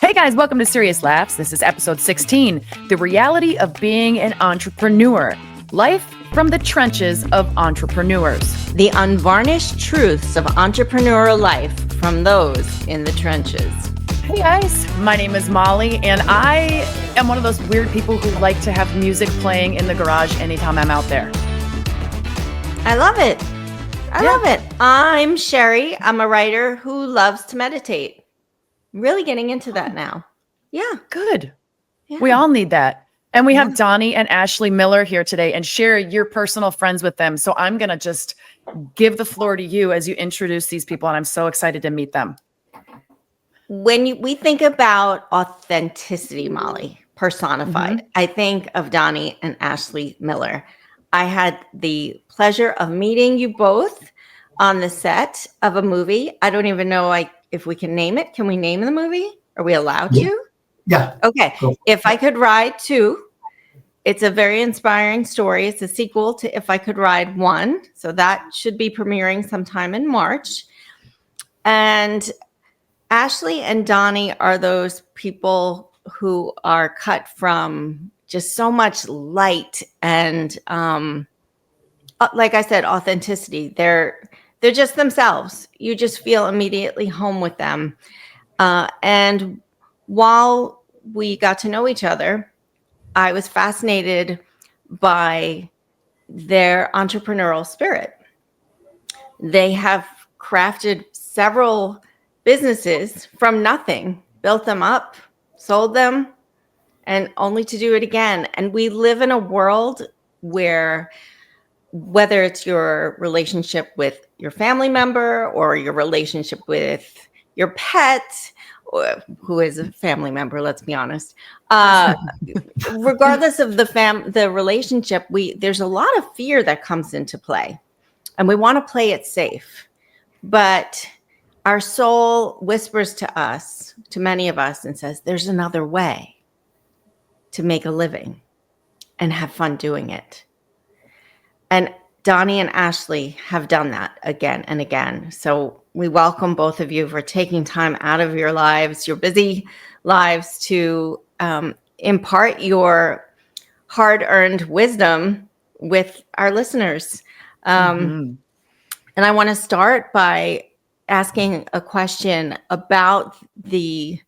Hey guys, welcome to Serious Laughs. This is episode 16, the reality of being an entrepreneur. Life from the trenches of entrepreneurs. The unvarnished truths of entrepreneurial life from those in the trenches. Hey guys, my name is Molly, and I am one of those weird people who like to have music playing in the garage anytime I'm out there. I love it. I love it. I'm Sheri. I'm a writer who loves to meditate. Really getting into that now. Yeah. Good. Yeah. We all need that. And we have Donnie and Ashley Miller here today. And Sheri, you're personal friends with them. So I'm going to just give the floor to you as you introduce these people. And I'm so excited to meet them. When we think about authenticity, Molly, personified, I think of Donnie and Ashley Miller. I had the pleasure of meeting you both on the set of a movie. I don't even know if we can name it. Can we name the movie? Are we allowed to? Yeah. Okay. Cool. If I Could Ride 2, it's a very inspiring story. It's a sequel to If I Could Ride 1. So that should be premiering sometime in March. And Ashley and Donnie are those people who are cut from just so much light and, like I said, authenticity. They're just themselves. You just feel immediately home with them. And while we got to know each other, I was fascinated by their entrepreneurial spirit. They have crafted several businesses from nothing, built them up, sold them, and only to do it again. And we live in a world where, whether it's your relationship with your family member or your relationship with your pet, or who is a family member, let's be honest, regardless of the relationship, there's a lot of fear that comes into play, and we want to play it safe. But our soul whispers to us, to many of us, and says, there's another way to make a living and have fun doing it. And Donnie and Ashley have done that again and again. So we welcome both of you for taking time out of your lives, your busy lives, to impart your hard-earned wisdom with our listeners. And I want to start by asking a question about the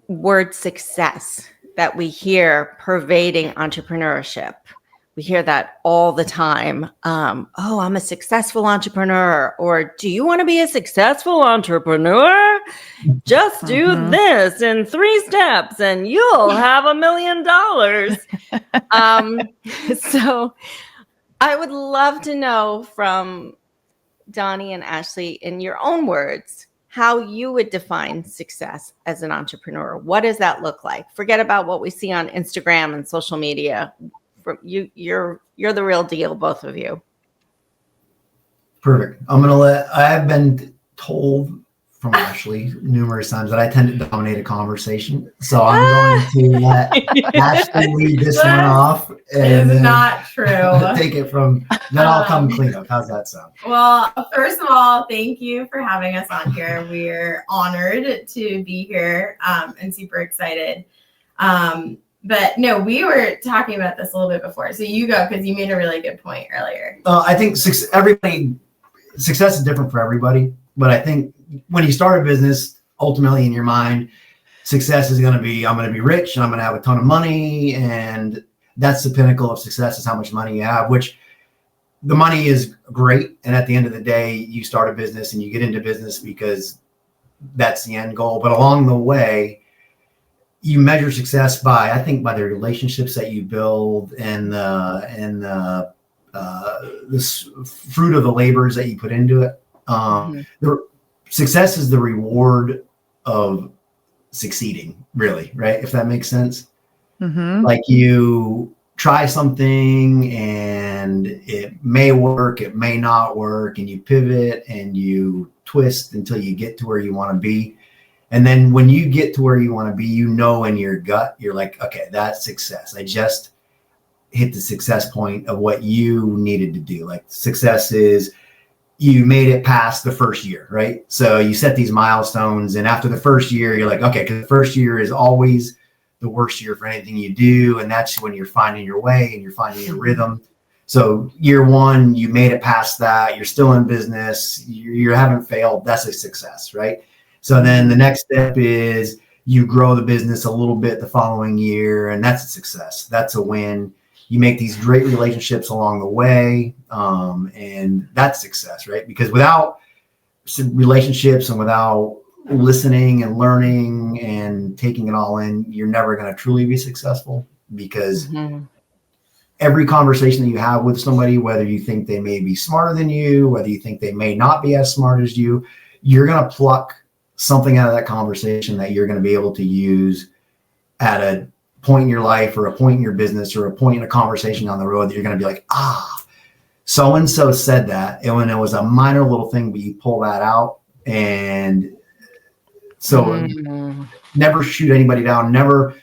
word success that we hear pervading entrepreneurship. We hear that all the time. Oh, I'm a successful entrepreneur. Or do you want to be a successful entrepreneur? Just do this in 3 steps and you'll have $1 million. So I would love to know from Donnie and Ashley, in your own words, how you would define success as an entrepreneur. What does that look like? Forget about what we see on Instagram and social media. You're the real deal, both of you. Perfect. I have been told from Ashley numerous times that I tend to dominate a conversation. So I'm going to let Ashley lead this one off. And it's not true. Take it from, then I'll come clean up. How's that sound? Well, first of all, thank you for having us on here. We're honored to be here and super excited. But no, we were talking about this a little bit before. So you go, because you made a really good point earlier. I think success is different for everybody. But I think when you start a business, ultimately in your mind, success is going to be, I'm going to be rich and I'm going to have a ton of money. And that's the pinnacle of success, is how much money you have, which the money is great. And at the end of the day, you start a business and you get into business because that's the end goal. But along the way, you measure success by the relationships that you build and the fruit of the labors that you put into it. The success is the reward of succeeding, really, right? If that makes sense. Like you try something and it may work, it may not work, and you pivot and you twist until you get to where you want to be. And then when you get to where you want to be, you know, in your gut, you're like, okay, that's success. I just hit the success point of what you needed to do. Like success is you made it past the first year, right? So you set these milestones, and after the first year, you're like, okay, because the first year is always the worst year for anything you do. And that's when you're finding your way and you're finding your rhythm. So year one, you made it past that. You're still in business. You haven't failed. That's a success, right? So then the next step is you grow the business a little bit the following year, and that's a success. That's a win. You make these great relationships along the way, and that's success, right? Because without relationships and without listening and learning and taking it all in, you're never going to truly be successful, because every conversation that you have with somebody, whether you think they may be smarter than you, whether you think they may not be as smart as you, you're going to pluck something out of that conversation that you're going to be able to use at a point in your life or a point in your business or a point in a conversation on the road that you're going to be like, so-and-so said that. And when it was a minor little thing, but you pull that out. And so never shoot anybody down,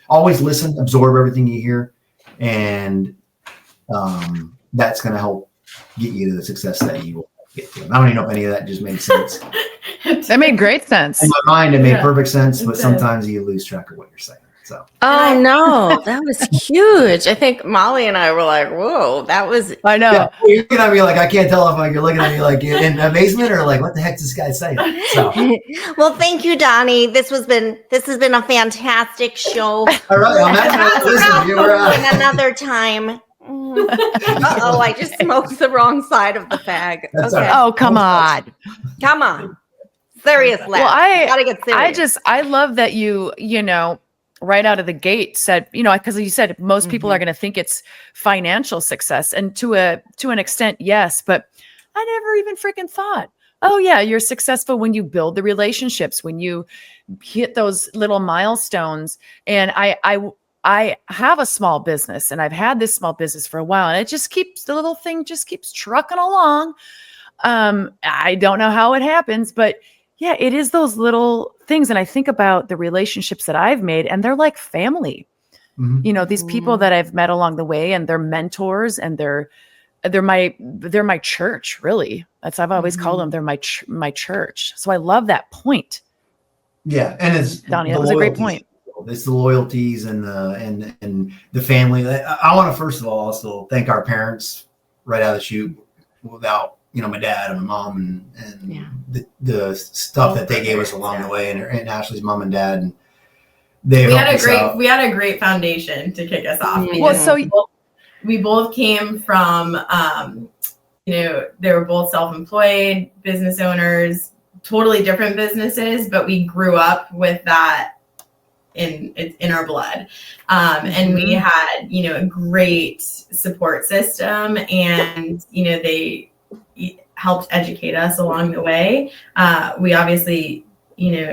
always listen, absorb everything you hear. And that's going to help get you to the success that you will get to. I don't even know if any of that just made sense. That made great sense. In my mind, it made perfect sense, but sometimes you lose track of what you're saying. So. Oh no, that was huge. I think Molly and I were like, "Whoa, that was." I know. Yeah, you're looking at me like I can't tell if you're looking at me like in amazement or like what the heck is this guy saying. So. Well, thank you, Donnie. This has been a fantastic show. All right, listen, Another time. Uh-oh, I just smoked the wrong side of the fag. That's Okay. all right. Oh, come on. Come on. Serious laugh. Well, I gotta get serious. I love that you right out of the gate said, because you said most people are going to think it's financial success, and to an extent, yes, but I never even freaking thought, oh yeah, you're successful when you build the relationships, when you hit those little milestones. And I have a small business, and I've had this small business for a while, and the little thing just keeps trucking along. I don't know how it happens, but yeah, it is those little things. And I think about the relationships that I've made, and they're like family. These people that I've met along the way, and they're mentors, and they're my church, really. I've always called them, they're my church. So I love that point. Yeah, and it's Donnie, that was a great point. It's the loyalties and the family. I want to first of all also thank our parents right out of the chute. Without my dad and my mom and the stuff that they gave us along the way, and Ashley's mom and dad, and we had a great foundation to kick us off. Well, so we both came from they were both self-employed business owners, totally different businesses, but we grew up with that in our blood. And we had, a great support system, and, they helped educate us along the way. We obviously,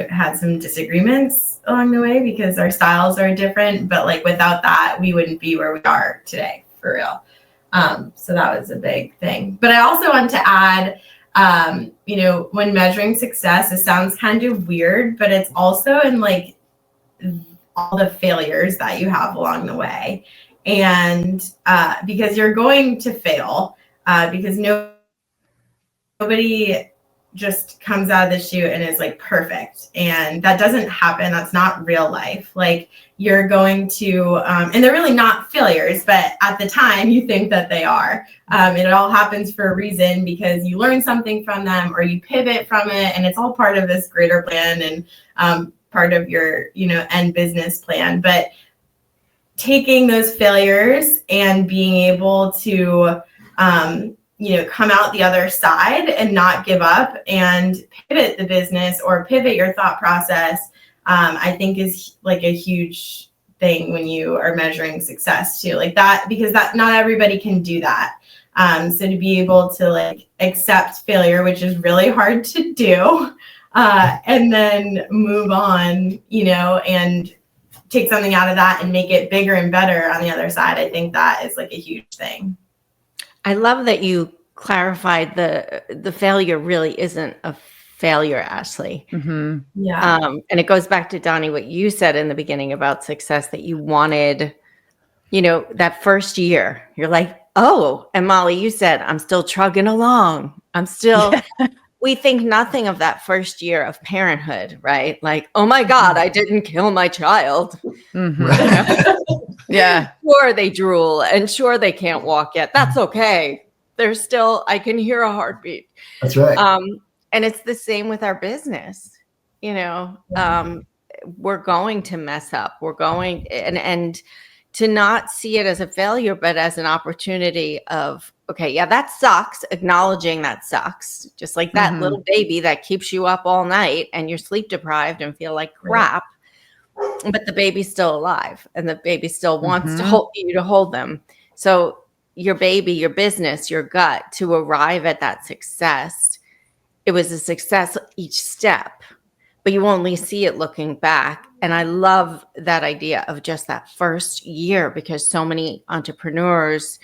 had some disagreements along the way because our styles are different, but like without that, we wouldn't be where we are today, for real. So that was a big thing. But I also want to add, when measuring success, it sounds kind of weird, but it's also in like all the failures that you have along the way. And because you're going to fail, because nobody just comes out of the chute and is like perfect. And that doesn't happen. That's not real life. Like you're going to, and they're really not failures, but at the time you think that they are. It all happens for a reason, because you learn something from them or you pivot from it. And it's all part of this greater plan and part of your, end business plan. But taking those failures and being able to, come out the other side and not give up and pivot the business or pivot your thought process, I think is like a huge thing when you are measuring success too, like that, because that not everybody can do that. So to be able to like accept failure, which is really hard to do, and then move on, and take something out of that and make it bigger and better on the other side. I think that is like a huge thing. I love that you clarified the failure really isn't a failure, Ashley. Mm-hmm. Yeah. And it goes back to Donnie, what you said in the beginning about success, that you wanted, that first year, you're like, Oh, and Molly, you said, I'm still trugging along. I'm still, we think nothing of that first year of parenthood, right? Like, oh my God, I didn't kill my child. Yeah. Sure, they drool and sure, they can't walk yet. That's okay. There's still, I can hear a heartbeat. That's right. And it's the same with our business. You know, we're going to mess up. We're going and to not see it as a failure, but as an opportunity of, okay, yeah, that sucks. Acknowledging that sucks. Just like that little baby that keeps you up all night and you're sleep deprived and feel like crap. But the baby's still alive and the baby still wants to hold you to hold them. So your baby, your business, your gut to arrive at that success, it was a success each step, but you only see it looking back. And I love that idea of just that first year because so many entrepreneurs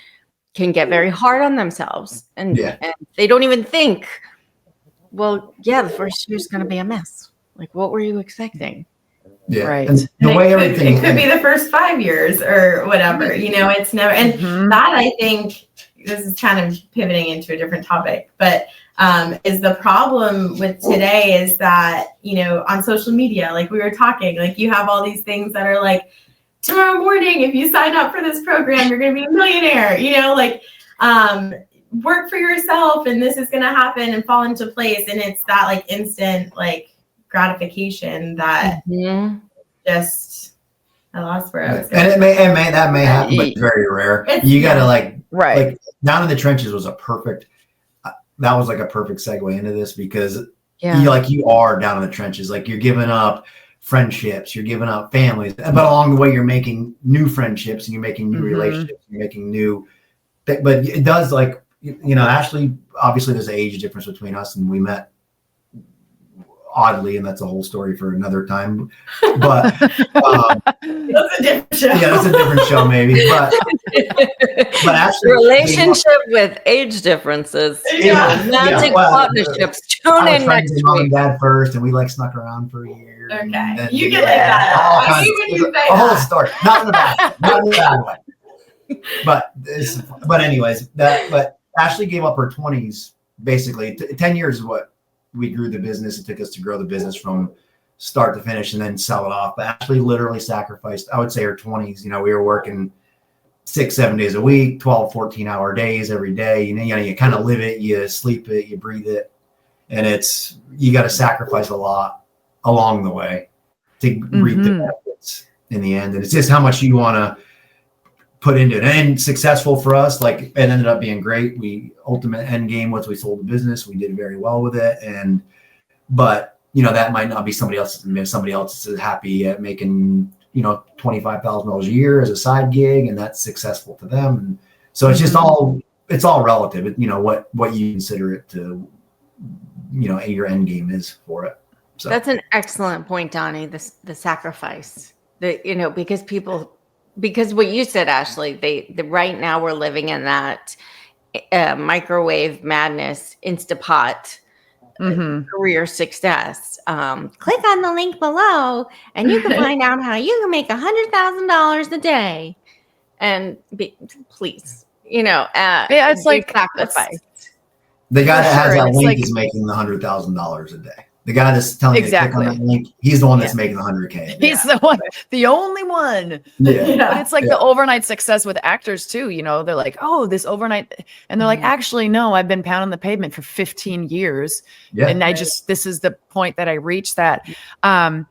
can get very hard on themselves and they don't even think, well, yeah, the first year is going to be a mess. Like, what were you expecting? Yeah. Right. And the way everything it could be the first 5 years or whatever, you know, it's never, and that I think this is kind of pivoting into a different topic, but is the problem with today is that, you know, on social media, like we were talking, like you have all these things that are like, tomorrow morning, if you sign up for this program, you're going to be a millionaire, you know, like work for yourself and this is going to happen and fall into place. And it's that like instant, like, gratification that just I lost where I was going. And that may happen, but it's very rare. You got to like down in the trenches was a perfect. That was like a perfect segue into this because you are down in the trenches. Like you're giving up friendships, you're giving up families, but along the way you're making new friendships and you're making new relationships, you're making new. But it does like you know, Ashley. Obviously, there's an age difference between us, and we met oddly, and that's a whole story for another time. But that's a different show. Yeah, that's a different show, maybe. But actually, relationship with age differences, romantic partnerships. Tune in next week. Mom and dad first, and we like snuck around for a year. Okay, you get like that. I see when you say a whole story, not in the bad way. But anyways, but Ashley gave up her 20s basically. 10 years is what we grew the business. It took us to grow the business from start to finish and then sell it off. But Ashley literally sacrificed, I would say her 20s, you know, we were working 6-7 days a week, 12, 14-hour days every day. You know, you kind of live it, you sleep it, you breathe it. And you got to sacrifice a lot along the way to reap the benefits in the end. And it's just how much you want to put into it. And successful for us, like it ended up being great. Ultimate end game was we sold the business. We did very well with it. But you know, that might not be somebody else. Somebody else is happy at making, you know, $25,000 a year as a side gig, and that's successful to them. And so it's just it's all relative. You know, what you consider it to, you know, your end game is for it. So that's an excellent point, Donnie. The sacrifice, you know, because what you said, Ashley, right now we're living in that microwave madness, Instapot career success. Click on the link below and you can find out how you can make $100,000 a day. And please, you know, it's like sacrifice. The guy that has that link is making the $100,000 a day. The guy that's telling you to click on that link, he's the one that's making the $100K. He's the one, the only one. Yeah. But it's like the overnight success with actors too. You know, they're like, oh, this overnight, and they're like, actually, no, I've been pounding the pavement for 15 years, and this is the point that I reached. That I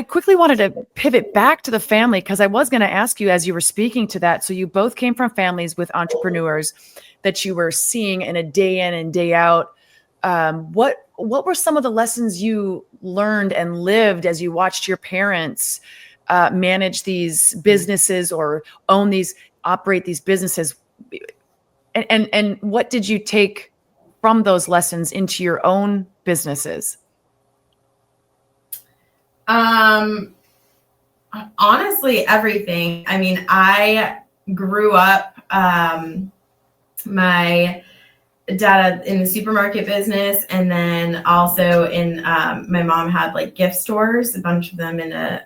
quickly wanted to pivot back to the family because I was going to ask you as you were speaking to that. So you both came from families with entrepreneurs that you were seeing in a day in and day out. What were some of the lessons you learned and lived as you watched your parents manage these businesses or operate these businesses? And what did you take from those lessons into your own businesses? Honestly, everything. I mean, I grew up, my dad in the supermarket business, and then also in my mom had like gift stores, a bunch of them in a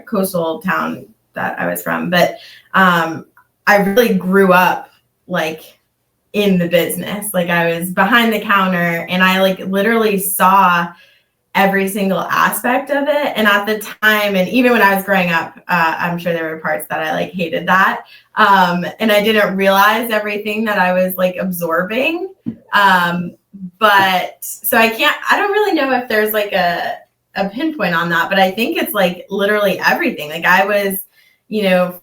coastal town that I was from. But I really grew up like in the business. Like I was behind the counter and I like literally saw every single aspect of it. And at the time, and even when I was growing up, I'm sure there were parts that I like hated that. And I didn't realize everything that I was like absorbing. But so I don't really know if there's like a pinpoint on that, but I think it's like literally everything. Like I was,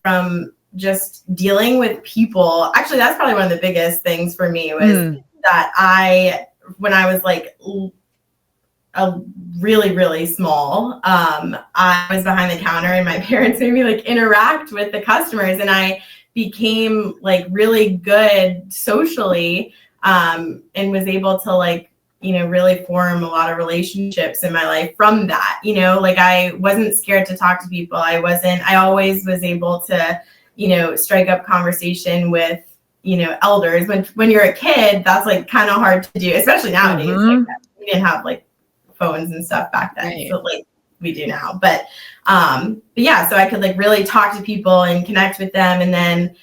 from just dealing with people. Actually, that's probably one of the biggest things for me was that when I was like a really, really small, I was behind the counter and my parents made me like interact with the customers, and I became like really good socially, and was able to like, really form a lot of relationships in my life from that. Like I wasn't scared to talk to people. I always was able to, strike up conversation with, elders. When you're a kid, that's like kind of hard to do, especially nowadays. Like we didn't have like phones and stuff back then, right. So like we do now. But yeah, so I could like really talk to people and connect with them. And then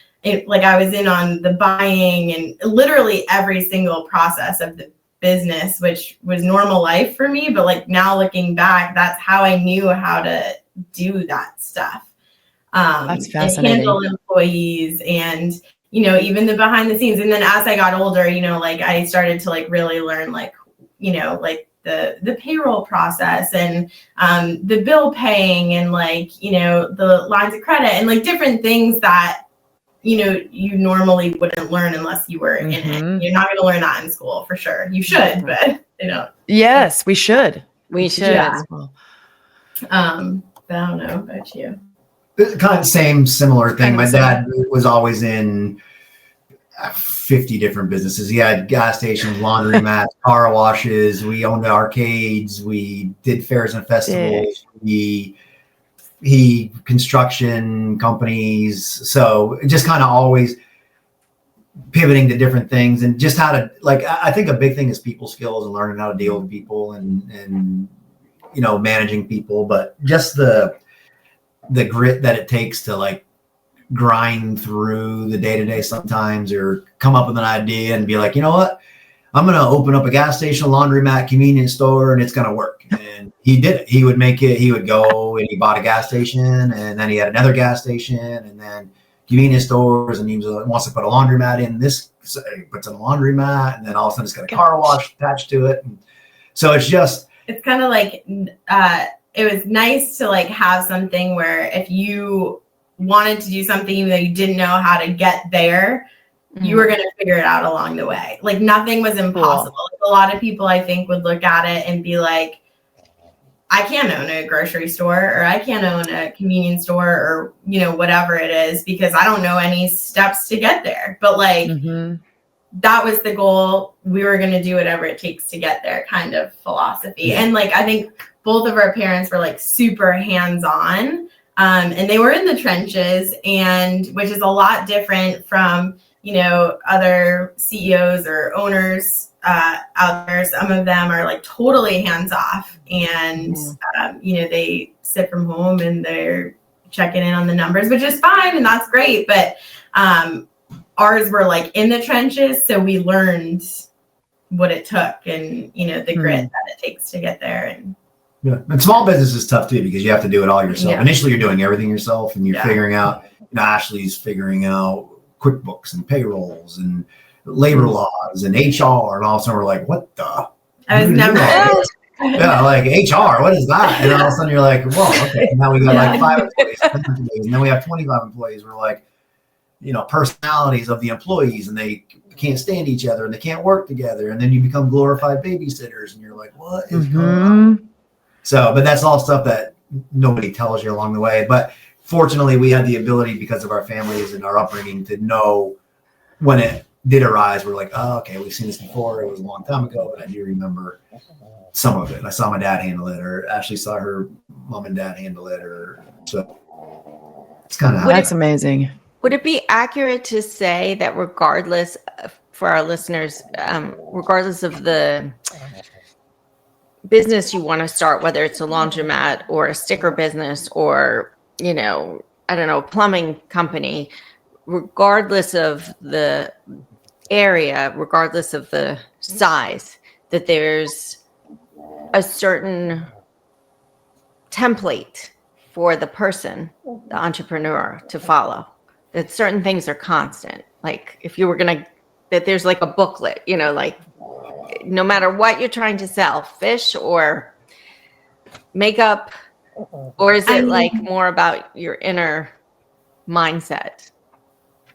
like I was in on the buying and literally every single process of the business, which was normal life for me. But like now looking back, that's how I knew how to do that stuff. That's fascinating. And handle employees and, even the behind the scenes. And then as I got older, like I started to like really learn like, like the payroll process and the bill paying and like, the lines of credit and like different things that, you normally wouldn't learn unless you were in it. You're not going to learn that in school for sure. You should, but they don't. Yes, we should. We should. Yeah. But I don't know about you. Kind of similar thing. My dad was always in 50 different businesses. He had gas stations, laundromats, car washes. We owned arcades. We did fairs and festivals. He construction companies. So just kind of always pivoting to different things and just how to like. I think a big thing is people skills and learning how to deal with people and managing people, but just the grit that it takes to like grind through the day-to-day sometimes, or come up with an idea and be like, you know what, I'm going to open up a gas station, a laundromat, convenience store, and it's going to work. And he did it. He would make it. He would go and he bought a gas station, and then he had another gas station, and then convenience stores, and he wants to put a laundromat in this, so he puts in a laundromat, and then all of a sudden it's got a car wash attached to it. And so it's kind of like, it was nice to like have something where if you wanted to do something, even though you didn't know how to get there, you were going to figure it out along the way. Like nothing was impossible. Cool. Like, a lot of people I think would look at it and be like, I can't own a grocery store, or I can't own a convenience store, or, whatever it is, because I don't know any steps to get there. But like, that was the goal. We were going to do whatever it takes to get there kind of philosophy. Yeah. And like, I think both of our parents were like super hands-on, and they were in the trenches, and which is a lot different from, other CEOs or owners out there. Some of them are like totally hands-off, and, they sit from home and they're checking in on the numbers, which is fine. And that's great. But ours were like in the trenches. So we learned what it took and, the grit that it takes to get there. And yeah, and small business is tough too, because you have to do it all yourself. Yeah. Initially, you're doing everything yourself, and you're figuring out. Ashley's figuring out QuickBooks and payrolls and labor laws and HR, and all of a sudden we're like, "What the?" I was never. Yeah, like HR. What is that? And all of a sudden you're like, "Well, okay." Now we got like 5 employees, 10 employees, and then we have 25 employees. We're like, personalities of the employees, and they can't stand each other, and they can't work together, and then you become glorified babysitters, and you're like, "What is going on?" So, but that's all stuff that nobody tells you along the way. But fortunately, we had the ability, because of our families and our upbringing, to know when it did arise. We're like, oh, okay, we've seen this before. It was a long time ago, but I do remember some of it. I saw my dad handle it, or Ashley saw her mom and dad handle it, or so. It's kind of that's amazing. Would it be accurate to say that regardless, for our listeners, regardless of the business you want to start, whether it's a laundromat or a sticker business or, I don't know, plumbing company, regardless of the area, regardless of the size, that there's a certain template for the person, the entrepreneur, to follow. That certain things are constant. Like if you were going to, that there's like a booklet, you know, like no matter what you're trying to sell, fish or makeup, or is it like more about your inner mindset?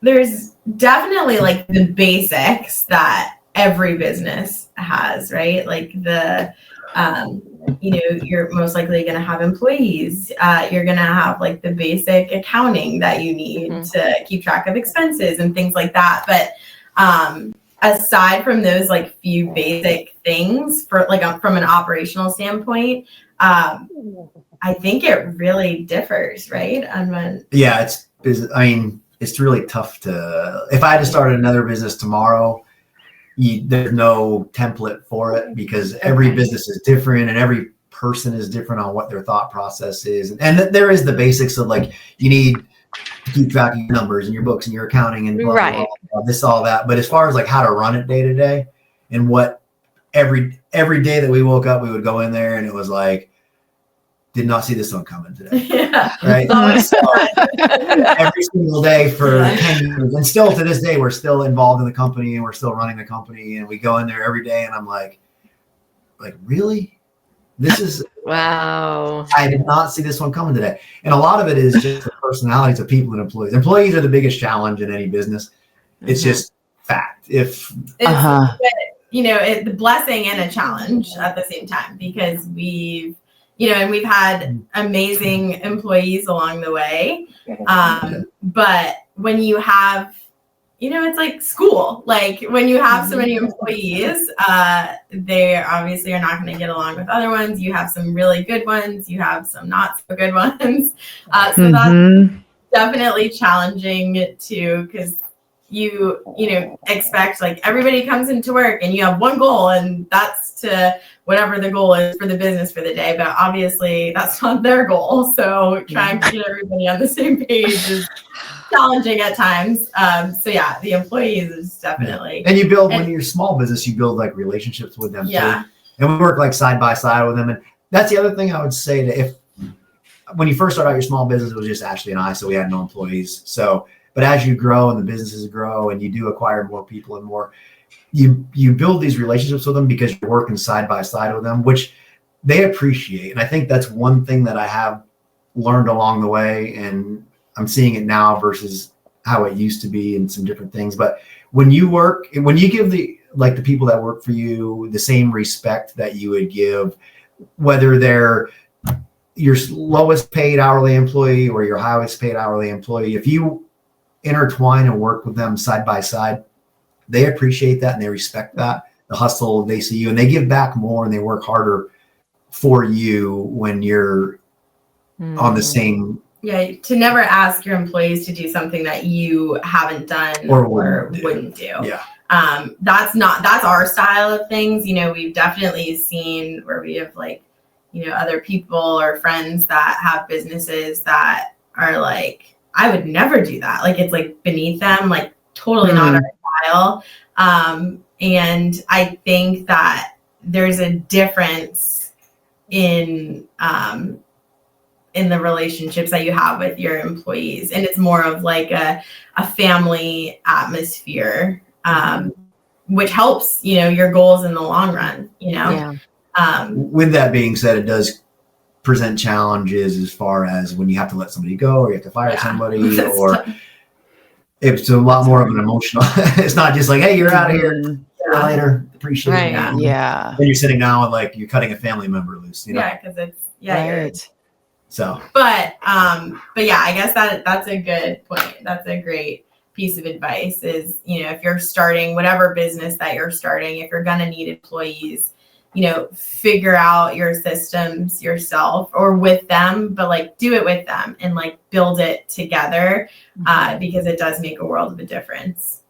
There's definitely like the basics that every business has, right? Like the, you know, you're most likely going to have employees. You're going to have like the basic accounting that you need to keep track of expenses and things like that. But aside from those like few basic things for like from an operational standpoint, I think it really differs, right? Yeah, it's I mean, it's really tough to, if I had to start another business tomorrow, there's no template for it because every business is different and every person is different on what their thought process is. And there is the basics of like, you need to keep track of your numbers and your books and your accounting and blah, Right. blah, blah, this, all that. But as far as like how to run it day to day and what every day that we woke up, we would go in there and it was like, did not see this one coming today. Yeah. Right. So, every single day for 10 years. And still to this day, we're still involved in the company and we're still running the company. And we go in there every day and I'm like, really? This is, Wow. I did not see this one coming today. And a lot of it is just the personalities of people and employees. Employees are the biggest challenge in any business. It's just fact. If, It's, you know, the blessing and a challenge at the same time, because we've had amazing employees along the way. But when you have, you know, it's like school. Like when you have so many employees, they obviously are not going to get along with other ones. You have some really good ones. You have some not so good ones. So that's definitely challenging too, because you know, expect like everybody comes into work and you have one goal and that's to whatever the goal is for the business for the day. But obviously that's not their goal. So trying to get everybody on the same page is challenging at times. So yeah, the employees is definitely. And you build, when you're a small business, you build like relationships with them too. And we work like side by side with them. And that's the other thing I would say, that when you first start out your small business, it was just Ashley and I, so we had no employees. So, but as you grow and the businesses grow and you do acquire more people and more, you build these relationships with them because you're working side by side with them, which they appreciate. And I think that's one thing that I have learned along the way, and I'm seeing it now versus how it used to be in some different things. But when you give the people that work for you the same respect that you would give, whether they're your lowest paid hourly employee or your highest paid hourly employee, if you intertwine and work with them side by side, they appreciate that and they respect that, the hustle they see you, and they give back more and they work harder for you when you're on the same. Yeah, to never ask your employees to do something that you haven't done or wouldn't do. Yeah. That's our style of things. You know, we've definitely seen where we have like, you know, other people or friends that have businesses that are like, I would never do that. Like, it's like beneath them, like totally not our style. And I think that there's a difference in the relationships that you have with your employees. And it's more of like a family atmosphere, which helps, you know, your goals in the long run, you know? Yeah. With that being said, it does present challenges as far as when you have to let somebody go or you have to fire somebody, or it's a lot more of an emotional. It's not just like, hey, you're out of here. See you later. Appreciate it. Yeah. Then you're sitting down and like you're cutting a family member loose. You know? Yeah, because it's right. So. But yeah, I guess that's a good point. That's a great piece of advice. Is, you know, if you're starting whatever business that you're starting, if you're gonna need employees, you know, figure out your systems yourself or with them, but like do it with them and like build it together, because it does make a world of a difference.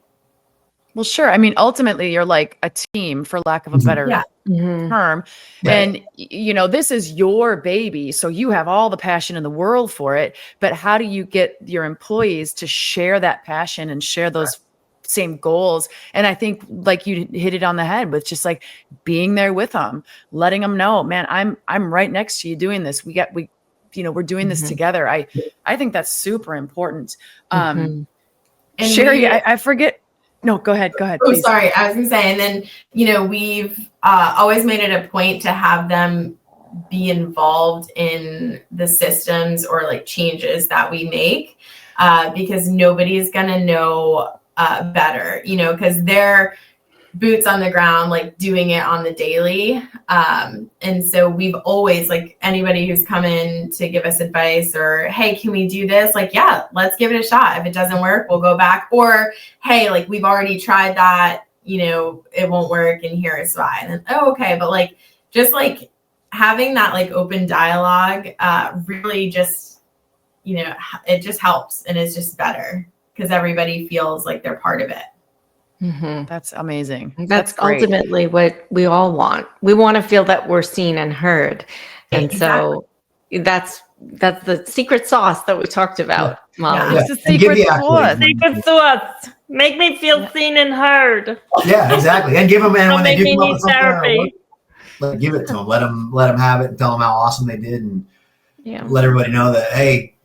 Well, sure. I mean, ultimately, you're like a team, for lack of a better Yeah. term. Right. And, this is your baby. So you have all the passion in the world for it. But how do you get your employees to share that passion and share those same goals? And I think like you hit it on the head with just like being there with them, letting them know, man, I'm right next to you doing this. We're doing this together. I think that's super important. And Sheri, I forget. No, go ahead. Oh, Please. sorry. I was going to say, and then, we've always made it a point to have them be involved in the systems or like changes that we make, because nobody's going to know better, because they're boots on the ground, like doing it on the daily. And so we've always, like, anybody who's come in to give us advice or, hey, can we do this? Like, yeah, let's give it a shot. If it doesn't work, we'll go back. Or, hey, like, we've already tried that, it won't work and here is why. And then, oh, okay. But like, just like having that like open dialogue, really just, it just helps and it's just better because everybody feels like they're part of it. That's amazing. That's great. ultimately what we all want. We want to feel that we're seen and heard. And so that's the secret sauce that we talked about, Molly. It's the secret sauce. Secret sauce. Make me feel seen and heard. Yeah, exactly. And give them, and when they do make me come up need with something, therapy. like, give it to them. Let them have it and tell them how awesome they did, and Yeah. let everybody know that, hey,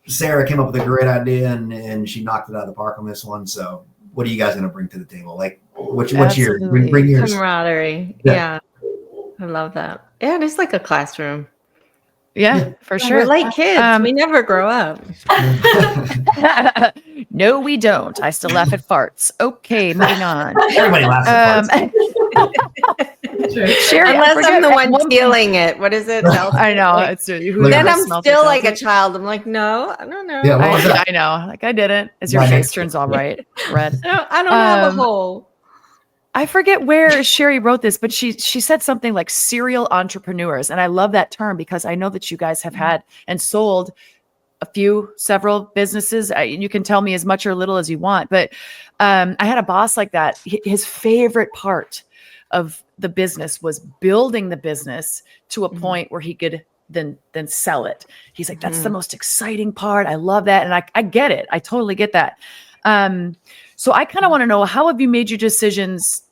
Sarah came up with a great idea and she knocked it out of the park on this one. So what are you guys going to bring to the table? Like, what's your bring yours? Camaraderie. Yeah. I love that. Yeah, it's like a classroom. Yeah, for sure. We're like kids. We never grow up. No, we don't. I still laugh at farts. Okay, moving on. Everybody laughs at farts. Sheri, Unless I'm the one stealing it. What is it? I know. Like, It's who then I'm smells still it, like a does it? child. I'm like, no, I don't know. Yeah, what was that? I know. Like, I didn't. As your Right face next to turns it. all red. I don't have a hole. I forget where Sheri wrote this, but she said something like serial entrepreneurs. And I love that term because I know that you guys have had and sold several businesses. You can tell me as much or little as you want, but I had a boss like that. His favorite part of the business was building the business to a point where he could then sell it. He's like, that's the most exciting part. I love that. And I get it. I totally get that. So I kind of want to know, how have you made your decisions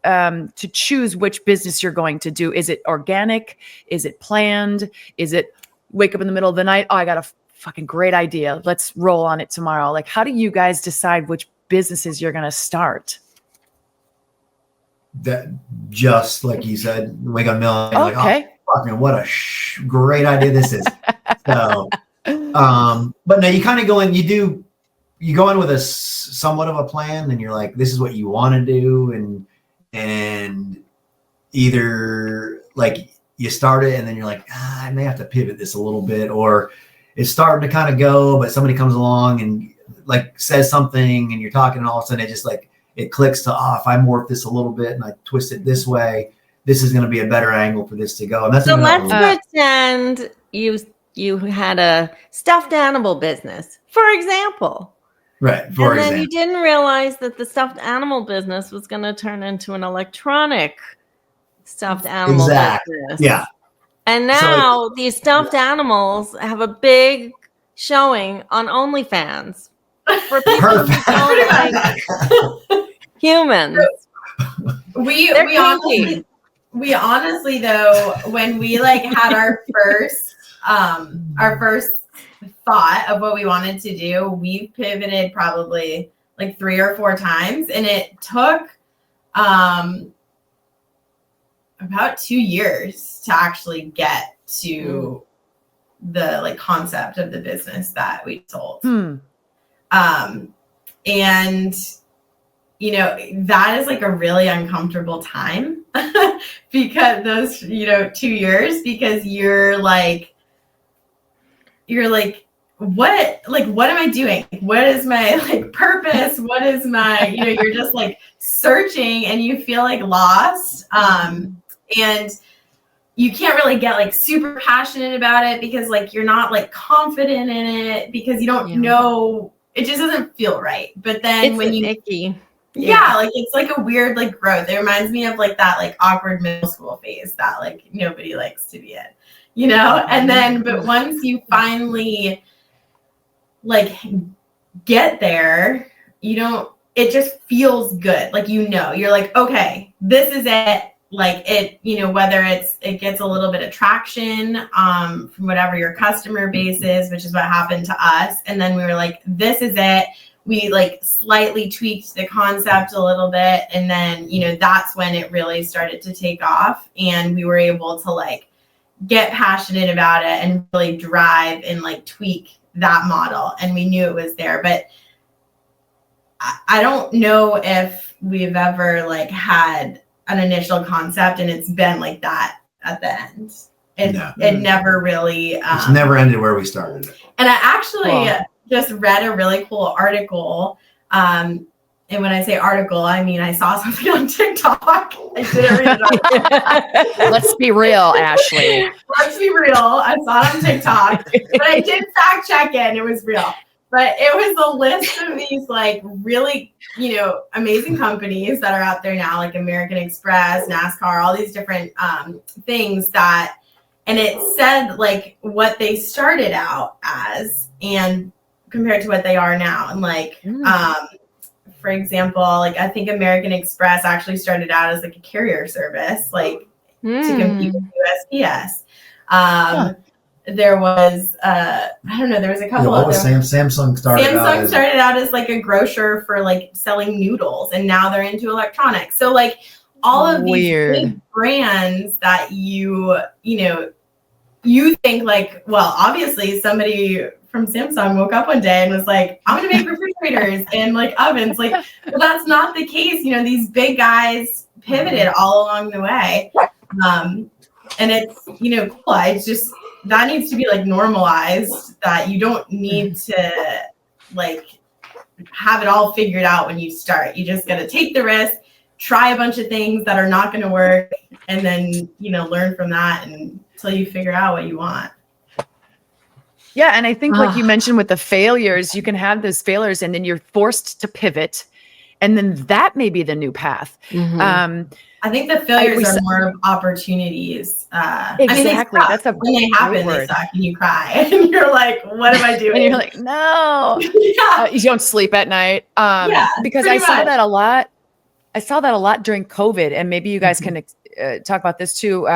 to choose which business you're going to do? Is it organic? Is it planned? Is it wake up in the middle of the night? Oh, I got a fucking great idea. Let's roll on it tomorrow. Like, how do you guys decide which businesses you're going to start? That just like you said, wake up in the middle of the night, Okay. like, oh, fucking what a great idea this is. So, but no, you kind of go in, you go in with a somewhat of a plan, and you're like, this is what you want to do. And either like you start it and then you're like, I may have to pivot this a little bit, or it's starting to kind of go, but somebody comes along and like says something and you're talking and all of a sudden it just like, it clicks to, if I morph this a little bit and I twist it this way, this is going to be a better angle for this to go. And that's so let's pretend you had a stuffed animal business, for example. Right. And then you didn't realize that the stuffed animal business was going to turn into an electronic stuffed animal business. Yeah. And now these stuffed animals have a big showing on OnlyFans for people who don't like humans. We honestly though, when we like had our first thought of what we wanted to do, we pivoted probably like 3 or 4 times, and it took about 2 years to actually get to the like concept of the business that we sold. And that is like a really uncomfortable time because those 2 years, because you're like what am I doing? What is my like purpose? What is my you're just like searching and you feel like lost, and you can't really get like super passionate about it because like you're not like confident in it because you don't know, it just doesn't feel right. But then it's icky. Yeah, like it's like a weird like growth. It reminds me of like that like awkward middle school phase that like nobody likes to be in, you know? And then but once you finally like get there, it just feels good. Like you're like, okay, this is it. Like it, whether it gets a little bit of traction from whatever your customer base is, which is what happened to us. And then we were like, this is it. We like slightly tweaked the concept a little bit. And then, that's when it really started to take off. And we were able to like get passionate about it and really drive and like tweak that model. And we knew it was there. But I don't know if we've ever like had an initial concept and it's been like that at the end. It never really it's never ended where we started it. And I actually just read a really cool article. And when I say article, I mean I saw something on TikTok. I didn't read it. Let's be real, Ashley. Let's be real. I saw it on TikTok, but I did fact check it and it was real. But it was a list of these like really, amazing companies that are out there now, like American Express, NASCAR, all these different things and it said like what they started out as and compared to what they are now. And like, for example, like I think American Express actually started out as like a carrier service, like to compete with USPS. There was I don't know, there was a couple of Samsung started out as like a grocer for like selling noodles, and now they're into electronics. So like all of these big brands that you think like, well, obviously somebody from Samsung woke up one day and was like, I'm gonna make refrigerators and like ovens. Like, well, that's not the case. These big guys pivoted all along the way. And it's cool. It's just that needs to be like normalized, that you don't need to like have it all figured out when you start. You just got to take the risk, try a bunch of things that are not going to work, and then learn from that until you figure out what you want. Yeah, and I think like you mentioned with the failures, you can have those failures and then you're forced to pivot, and then that may be the new path. I think the failures are more of opportunities. Exactly. That's when they happen, they suck and you cry and you're like, what am I doing? And you're like, no. You don't sleep at night. Because I saw that a lot. I saw that a lot during COVID, and maybe you guys can talk about this too.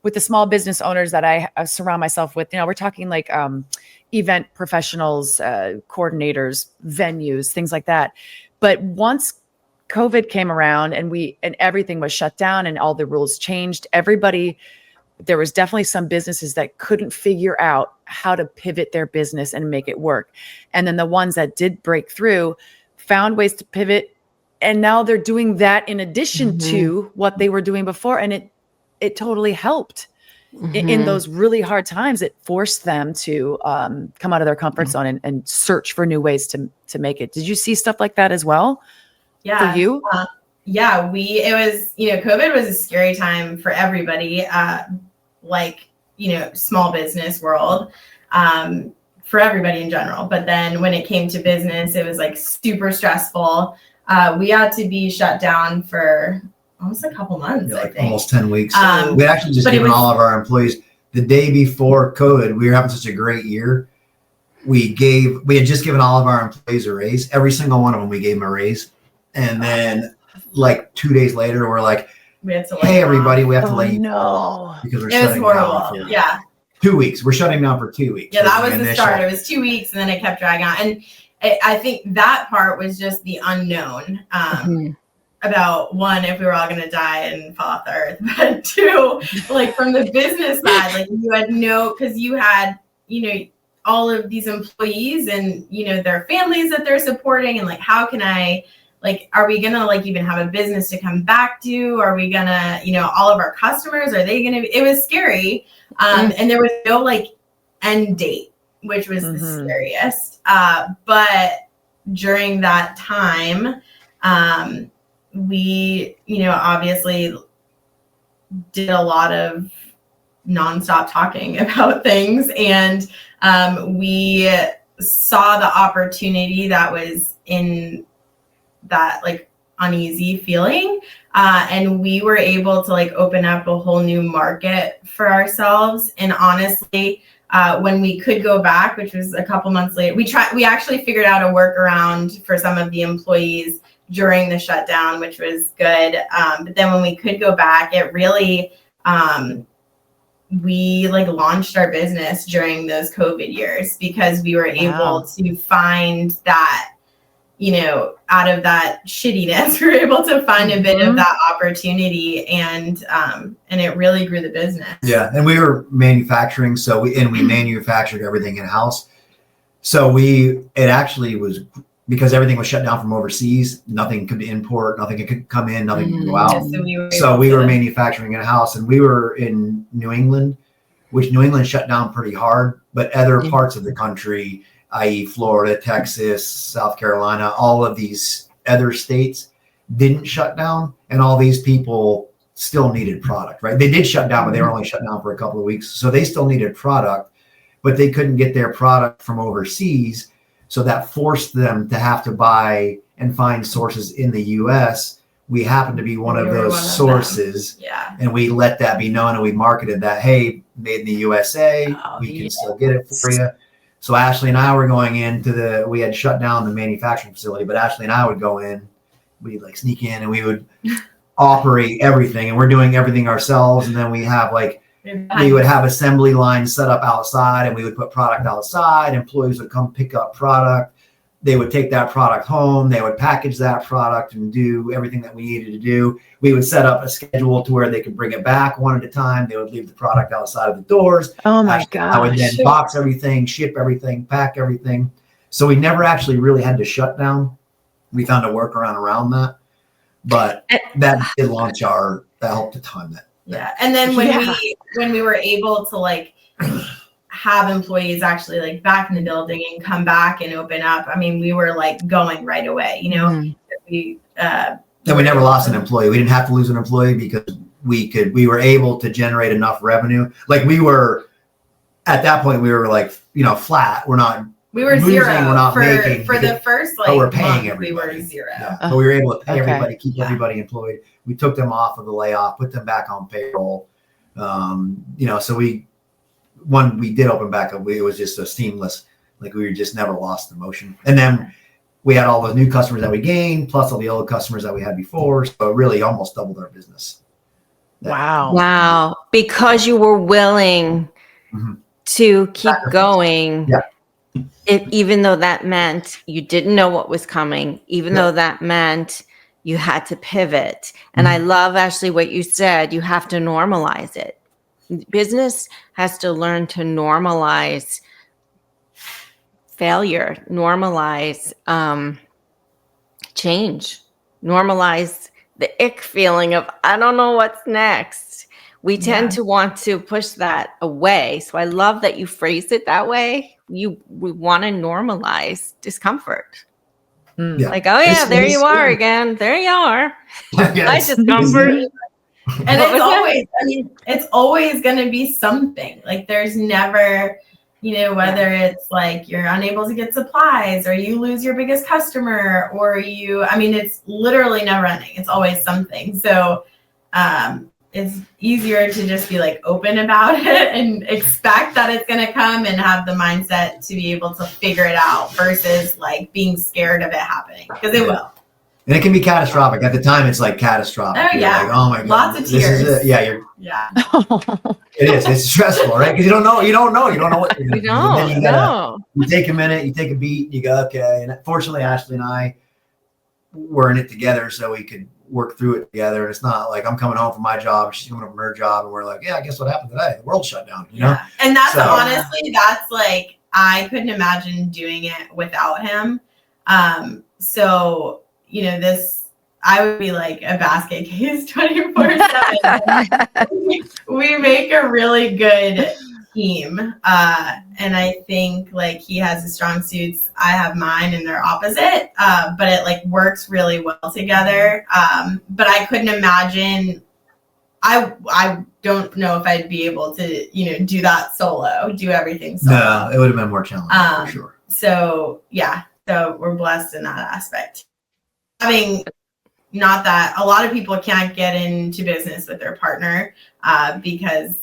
With the small business owners that I surround myself with, we're talking like event professionals, coordinators, venues, things like that. But once COVID came around and everything was shut down and all the rules changed, there was definitely some businesses that couldn't figure out how to pivot their business and make it work. And then the ones that did break through found ways to pivot. And now they're doing that in addition to what they were doing before. And it totally helped in those really hard times. It forced them to come out of their comfort zone and search for new ways to make it. Did you see stuff like that as well? Yeah. For you? COVID was a scary time for everybody, small business world, for everybody in general. But then when it came to business, it was like super stressful. We had to be shut down for almost a couple months, I think. Almost 10 weeks. We actually just given all of our employees the day before COVID. We were having such a great year. We had just given all of our employees a raise. Every single one of them, we gave them a raise. And then like 2 days later, we're like, hey, everybody, we have to let you know because we're shutting down for 2 weeks. We're shutting down for 2 weeks. Yeah, that was the start. It was 2 weeks and then it kept dragging on. And I think that part was just the unknown about one, if we were all going to die and fall off the earth, but two, like from the business side, like because you had, all of these employees and, their families that they're supporting, and like, how can I, like, are we going to like even have a business to come back to? Are we going to, all of our customers, are they going to, it was scary. And there was no like end date, which was the scariest. But during that time, we, obviously did a lot of nonstop talking about things. And we saw the opportunity that was in that, like uneasy feeling. And we were able to like open up a whole new market for ourselves. And honestly, when we could go back, which was a couple months later, we actually figured out a workaround for some of the employees during the shutdown, which was good. But then when we could go back, it really, we like launched our business during those COVID years because we were able to find that, you know, out of that shittiness, we were able to find a bit of that opportunity, and it really grew the business. Yeah, and we were manufacturing, so we manufactured everything in house. So it actually was, because everything was shut down from overseas. Nothing could import, nothing could come in, nothing could go out. So we were manufacturing in house, and we were in New England, which New England shut down pretty hard, but other parts of the country, i.e. Florida, Texas, South Carolina, all of these other states didn't shut down, and all these people still needed product, right? They did shut down, but they were only shut down for a couple of weeks. So they still needed product, but they couldn't get their product from overseas. So that forced them to have to buy and find sources in the US. We happened to be one of those sources. Yeah. And we let that be known, and we marketed that, hey, made in the USA, we can still get it for you. So Ashley and I were going into we had shut down the manufacturing facility, but Ashley and I would go in, we'd like sneak in and we would operate everything, and we're doing everything ourselves. And then we would have assembly lines set up outside, and we would put product outside. Employees would come pick up product. They would take that product home. They would package that product and do everything that we needed to do. We would set up a schedule to where they could bring it back one at a time. They would leave the product outside of the doors. Oh my gosh. I would then box everything, ship everything, pack everything. So we never actually really had to shut down. We found a workaround around that. But that did launch that helped a ton. Yeah. And then when we were able to like have employees actually like back in the building and come back and open up, I mean, we were like going right away, you know. And we never lost an employee. We didn't have to lose an employee because we were able to generate enough revenue. Like we were at that point, we were like, you know, flat. We were losing, zero. We're not making for the first like but we're paying month, everybody. we were zero. Yeah. So we were able to pay everybody, keep everybody employed. We took them off of the layoff, put them back on payroll. You know, so when we did open back up, it was just a seamless, like we just never lost the motion. And then we had all the new customers that we gained, plus all the old customers that we had before. So it really almost doubled our business. Wow. Because you were willing to keep going. Yeah. Even though that meant you didn't know what was coming, even though that meant you had to pivot. And I love, Ashley, what you said. You have to normalize it. Business has to learn to normalize failure, normalize change, normalize the ick feeling of, I don't know what's next. We tend to want to push that away. So I love that you phrased it that way. We want to normalize discomfort. Like, oh yeah, there you are again. There you are. Nice discomfort. And it's always going to be something. Like there's never, you know, whether it's like you're unable to get supplies or you lose your biggest customer or it's literally never ending. It's always something. So it's easier to just be like open about it and expect that it's going to come and have the mindset to be able to figure it out versus like being scared of it happening, because it will. And it can be catastrophic. At the time, it's like catastrophic. Oh, yeah. Like, oh my God. Lots of tears. This is it. Yeah. Yeah. It is. It's stressful, right? Because you don't know what you're going to do. You take a minute, you take a beat, you go, okay. And fortunately, Ashley and I were in it together, so we could work through it together. And it's not like I'm coming home from my job, she's coming home from her job, and we're like, yeah, guess what happened today? The world shut down, you know? And that's honestly, that's like, I couldn't imagine doing it without him. So, you know, I would be like a basket case 24/7. We make a really good team. And I think like he has his strong suits, I have mine, and they're opposite. But it like works really well together. But I couldn't imagine, I don't know if I'd be able to, you know, do that solo, do everything solo. No, it would have been more challenging for sure. So yeah, so we're blessed in that aspect. Having not that a lot of people can't get into business with their partner because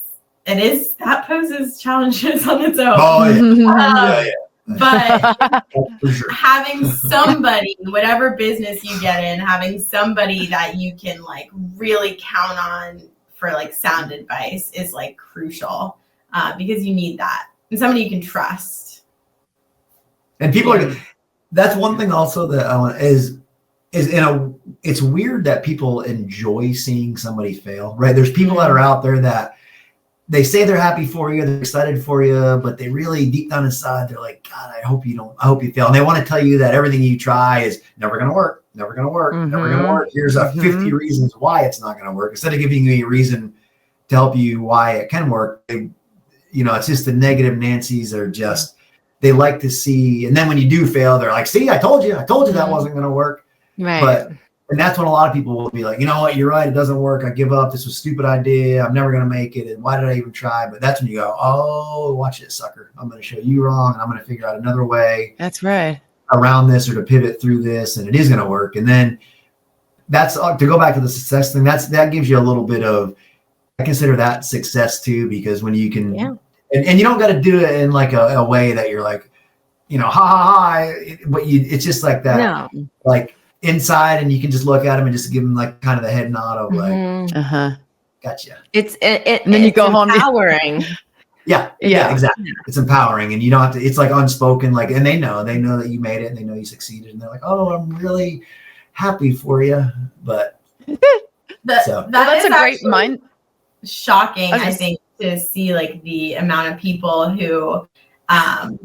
that poses challenges on its own. Oh, yeah. But For sure. having somebody, whatever business you get in, having somebody that you can like really count on for like sound advice is like crucial because you need that, and somebody you can trust. And people that's one thing also that I want it's weird that people enjoy seeing somebody fail, right? There's people that are out there that they say they're happy for you, they're excited for you, but they really deep down inside, they're like, God, I hope you fail. And they want to tell you that everything you try is never going to work, never going to work, never going to work. Here's 50 reasons why it's not going to work. Instead of giving you a reason to help you why it can work, it's just the negative Nancy's are just, they like to see. And then when you do fail, they're like, see, I told you that wasn't going to work. Right. And that's when a lot of people will be like, you know what, you're right, it doesn't work. I give up. This was a stupid idea. I'm never going to make it. And why did I even try? But that's when you go, oh, watch it, sucker. I'm going to show you wrong. And I'm going to figure out another way. That's right. Around this or to pivot through this. And it is going to work. And then that's to go back to the success thing. That gives you a little bit of, I consider that success too, because when you can, and you don't got to do it in like a way that you're like, but it's just like that, like, inside, and you can just look at him and just give him like kind of the head nod of like, gotcha. And then you go home. Empowering. Yeah, exactly. It's empowering, and you don't have to. It's like unspoken, like, and they know that you made it, and they know you succeeded, and they're like, oh, I'm really happy for you. But that's a great mind. Shocking, I think, to see like the amount of people who, and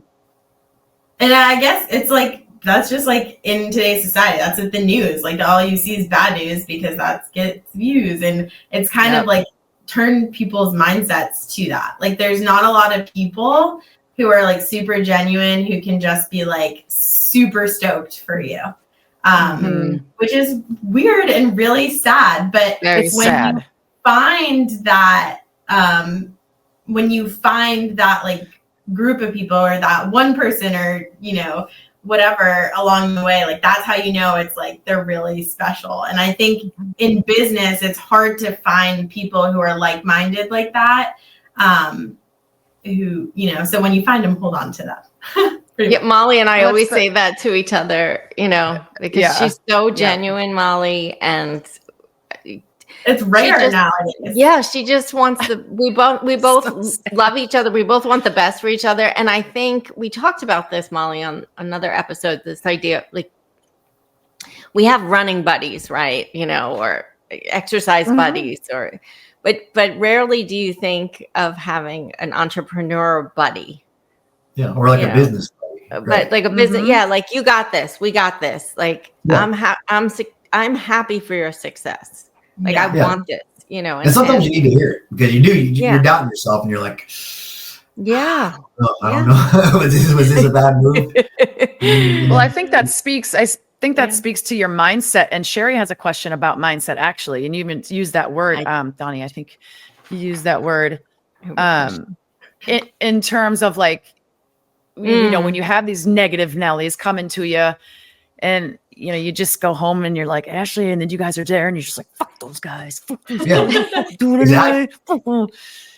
I guess it's like. That's just like in today's society. That's what the news, like all you see is bad news because that gets views. And it's kind of like turned people's mindsets to that. Like there's not a lot of people who are like super genuine, who can just be like super stoked for you. Which is weird and really sad. But it's sad. You find that, when you find that like group of people or that one person or, whatever along the way, like that's how you know it's like they're really special. And I think in business it's hard to find people who are like-minded like that, who so when you find them, hold on to them. Molly and I always say that to each other, because she's so genuine, Molly, and it's rare nowadays. Yeah, she just wants we both love each other. We both want the best for each other. And I think we talked about this, Molly, on another episode, this idea, like we have running buddies, right? Or exercise buddies, but rarely do you think of having an entrepreneur buddy. Yeah, or like a business buddy. But like a business, like you got this, we got this. Like I'm happy for your success. Like I want this, and sometimes you need to hear it because you're doubting yourself and you're like, I don't know. was this a bad move? Well, I think that speaks to your mindset. And Sheri has a question about mindset actually. And you even used that word, Donnie, I think you used that word, in terms of like, when you have these negative Nellies coming to you and, you just go home and you're like, Ashley, and then you guys are there and you're just like, fuck those guys. Fuck those guys. Do it anyway.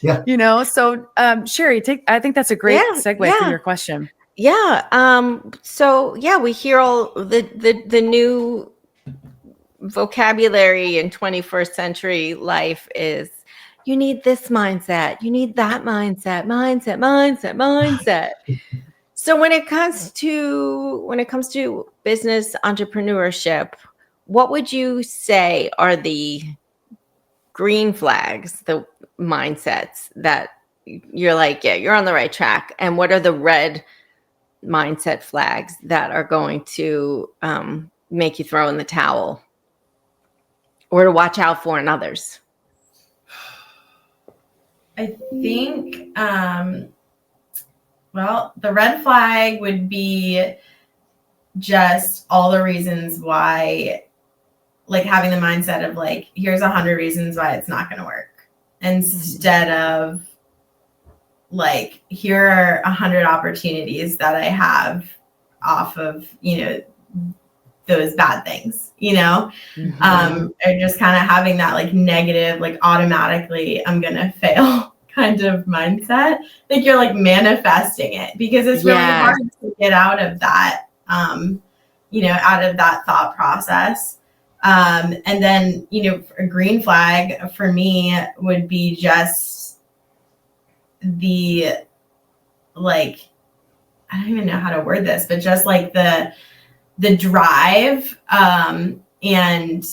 Yeah. So Sheri, I think that's a great segue for your question. Yeah. So we hear all the new vocabulary in 21st century life is you need this mindset, you need that mindset. So when it comes to business entrepreneurship, what would you say are the green flags, the mindsets that you're like, you're on the right track? And what are the red mindset flags that are going to make you throw in the towel or to watch out for in others? I think, the red flag would be just all the reasons why, like having the mindset of like, here's 100 reasons why it's not going to work, instead of like, here are 100 opportunities that I have off of, those bad things, you know, Mhm. or just kind of having that like negative, like automatically I'm going to fail kind of mindset. Like you're like manifesting it because it's really Yes. hard to get out of that, you know, out of that thought process. And then, you know, a green flag for me would be just the, like, I don't even know how to word this, but just like the drive, and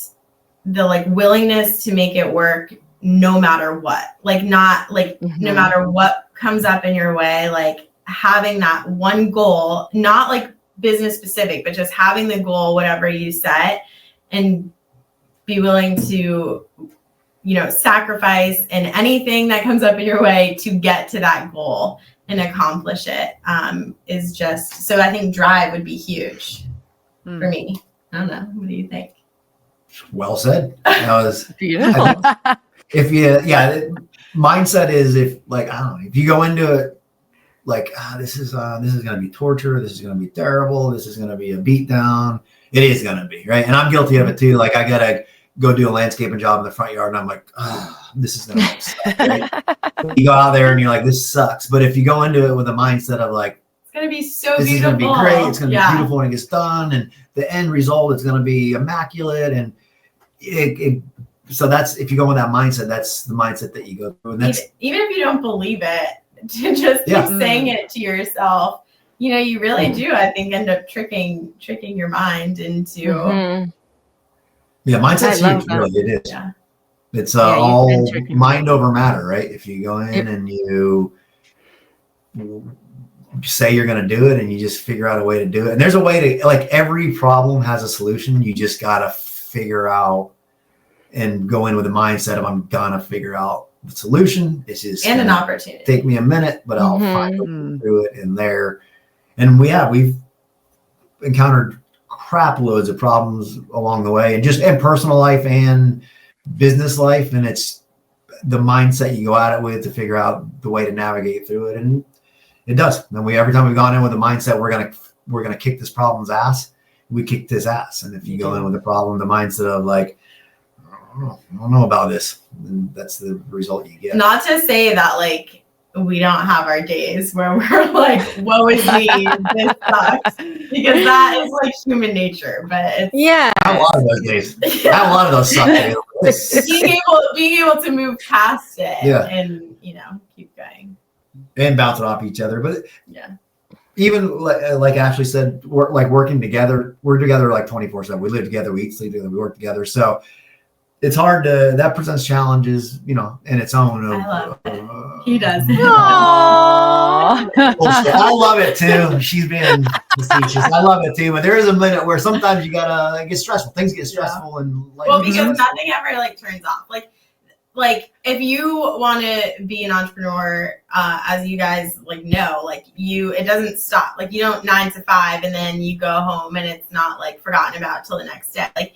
the like willingness to make it work no matter what, like not like no matter what comes up in your way, like having that one goal, not like business specific, but just having the goal, whatever you set, and be willing to, you know, sacrifice and anything that comes up in your way to get to that goal and accomplish it, is just, so I think drive would be huge for me. I don't know. What do you think? Well said. That was Beautiful. if you, mindset is, if like, I don't know, if you go into it like, this is going to be torture. This is going to be terrible. This is going to be a beatdown. It is going to be, right. And I'm guilty of it too. Like I got to go do a landscaping job in the front yard and I'm like, this is going to suck, right? You go out there and you're like, this sucks. But if you go into it with a mindset of like, It's going to be so this beautiful. is going to be great. It's going to be beautiful when it gets done. And the end result is going to be immaculate. And so that's, if you go with that mindset, that's the mindset that you go through. And that's, even if you don't believe it, to just keep saying it to yourself, you know, you really do, I think, end up tricking your mind into. Mindset's huge. Really, it is. Yeah. It's all mind over matter, right? If you go in and you say you're going to do it and you just figure out a way to do it. And there's a way to, like, every problem has a solution. You just got to figure out and go in with a mindset of, I'm going to figure out the solution. It's just and an opportunity. Take me a minute, but I'll find a way through it in there. And we've encountered crap loads of problems along the way, and just in personal life and business life. And it's the mindset you go at it with to figure out the way to navigate through it. And it does. And every time we've gone in with the mindset, we're going to kick this problem's ass. We kicked his ass. And if you go in with the problem, the mindset of like, I don't know about this, and that's the result you get. Not to say that like we don't have our days where we're like, woe is me, this sucks, because that is like human nature. But it's, I have a lot of those days. I have a lot of those suck days. being able to move past it, and you know, keep going and bounce it off each other. But yeah, even like Ashley said, we're like working together. We're together like 24/7. We live together, we eat, sleep together, we work together. So it's hard that presents challenges, you know, in its own. I love it. He does. Aww. I love it too. She's being facetious. I love it too. But there is a minute where sometimes you gotta get stressful. Things get stressful, and like, because nothing ever like turns off. Like if you want to be an entrepreneur, as you guys like know, like it doesn't stop. Like you don't 9 to 5 and then you go home and it's not like forgotten about till the next day. Like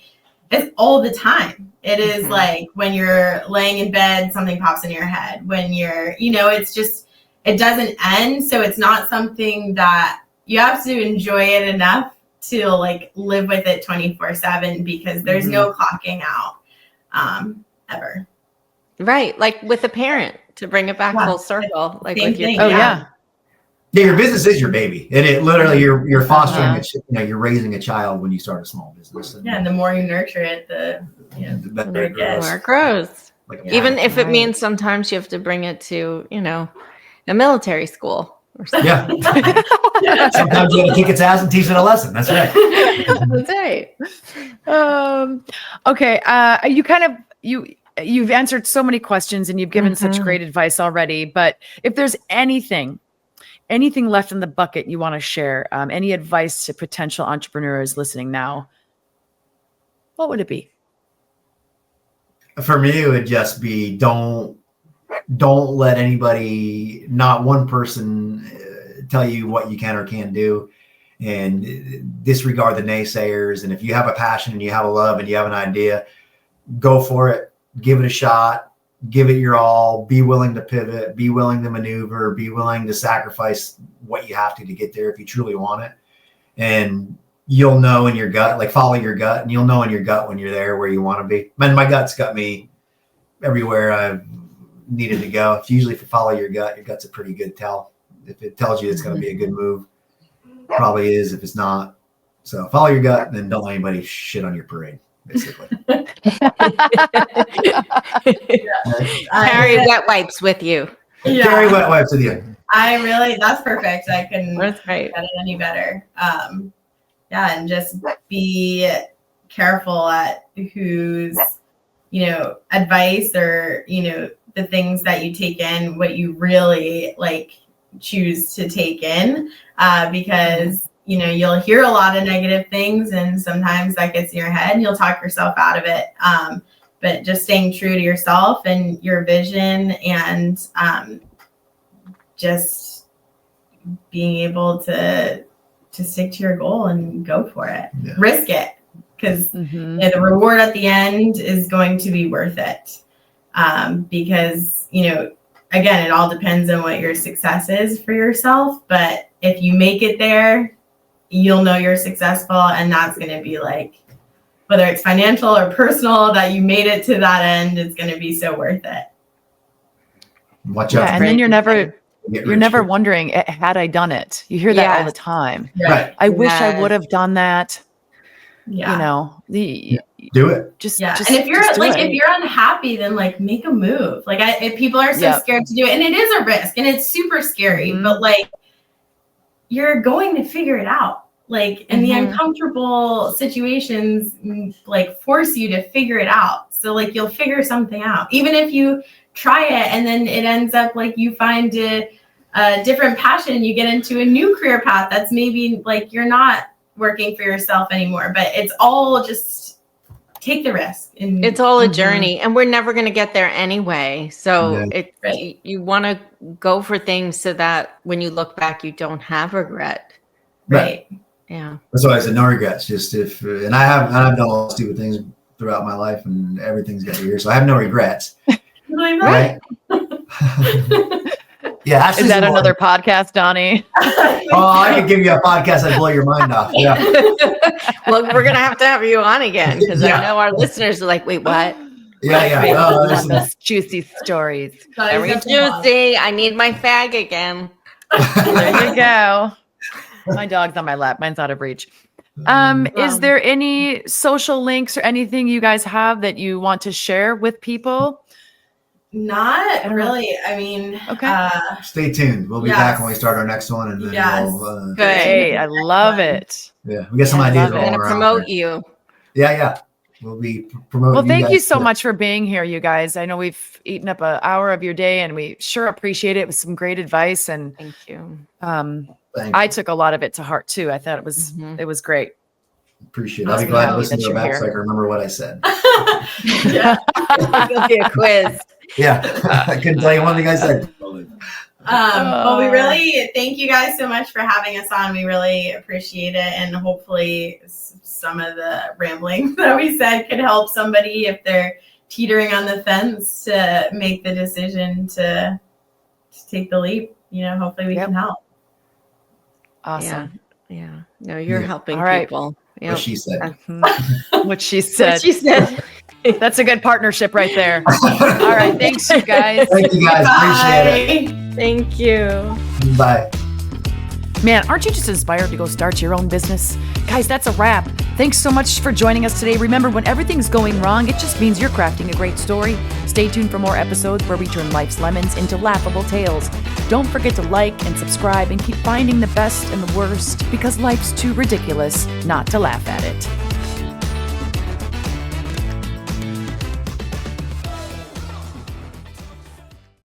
it's all the time. It is like when you're laying in bed, something pops in your head. When you're, you know, it's just, it doesn't end. So it's not something that you have to enjoy it enough to like live with it 24/7, because there's no clocking out, ever. Right. Like with a parent, to bring it back full circle. Like Same with your thing, yeah, your business is your baby, and it literally you're fostering it. You know, you're raising a child when you start a small business. And the more you nurture it, the better it grows. more it grows. Like Even if it means sometimes you have to bring it to, you know, a military school or something. Yeah. Sometimes you got to kick its ass and teach it a lesson. That's right. That's right. Okay. You've answered so many questions and you've given such great advice already. But if there's anything left in the bucket you want to share, any advice to potential entrepreneurs listening now, what would it be? For me, it would just be don't let anybody, not one person, tell you what you can or can't do, and disregard the naysayers. And if you have a passion and you have a love and you have an idea, go for it, give it a shot, give it your all, be willing to pivot, be willing to maneuver, be willing to sacrifice what you have to get there if you truly want it. And you'll know in your gut, like follow your gut, and you'll know in your gut when you're there where you want to be. Man, my gut's got me everywhere I needed to go. If you follow your gut's a pretty good tell. If it tells you it's going to be a good move, probably is. If it's not, so follow your gut, and then don't let anybody shit on your parade, basically. Carry wet wipes with you. Yeah. Carry wet wipes with you. That's perfect. I couldn't That's great. get it any better. And just be careful at whose, advice or, the things that you take in, what you really choose to take in, because, you'll hear a lot of negative things and sometimes that gets in your head and you'll talk yourself out of it. But just staying true to yourself and your vision and, just being able to stick to your goal and go for it. Yeah. Risk it, because the reward at the end is going to be worth it. Because, again, it all depends on what your success is for yourself. But if you make it there, you'll know you're successful. And that's going to be whether it's financial or personal, that you made it to that end, it's going to be so worth it. Watch out. And then you're never wondering, had I done it? You hear that all the time. Right. I wish I would have done that. Yeah. Do it. Just and if you're if you're unhappy, then make a move. If people are so scared to do it, and it is a risk and it's super scary, but you're going to figure it out. And the uncomfortable situations force you to figure it out. So you'll figure something out, even if you try it and then it ends up you find a different passion, you get into a new career path that's maybe you're not working for yourself anymore, but it's all just take the risk. And it's all a journey, and we're never going to get there anyway. So you want to go for things so that when you look back, you don't have regret. Right. Yeah. That's why I said no regrets. Just and I've done all the stupid things throughout my life, and everything's got here, so I have no regrets. Right? Yeah. Is that another podcast, Donnie? I could give you a podcast that'd blow your mind off. Yeah. Well, we're going to have you on again, because I know our listeners are like, wait, what? Yeah. Those juicy stories. Very juicy. I need my fag again. There you go. My dog's on my lap. Mine's out of reach. Is there any social links or anything you guys have that you want to share with people? Not really. I mean, stay tuned. We'll be back when we start our next one, and then we'll, Great. I love it. Yeah, we got some ideas. We're going to promote you. Yeah. We'll be promoting. Well, thank you so much for being here, you guys. I know we've eaten up an hour of your day, and we sure appreciate it. With some great advice, and thank you. I took a lot of it to heart too. I thought it was great. Appreciate it. I'll be glad to listen to it back so I can remember what I said. It'll be a quiz. Yeah, I couldn't tell you one thing I said. Well, we really thank you guys so much for having us on. We really appreciate it, and hopefully some of the rambling that we said could help somebody if they're teetering on the fence to make the decision to take the leap. Hopefully we can help. Awesome. Yeah. No, you're helping people. What she said. What she said. That's a good partnership right there. All right. Thanks, you guys. Thank you guys. Appreciate it. Thank you. Bye. Man, aren't you just inspired to go start your own business? Guys, that's a wrap. Thanks so much for joining us today. Remember, when everything's going wrong, it just means you're crafting a great story. Stay tuned for more episodes where we turn life's lemons into laughable tales. Don't forget to like and subscribe and keep finding the best and the worst, because life's too ridiculous not to laugh at it.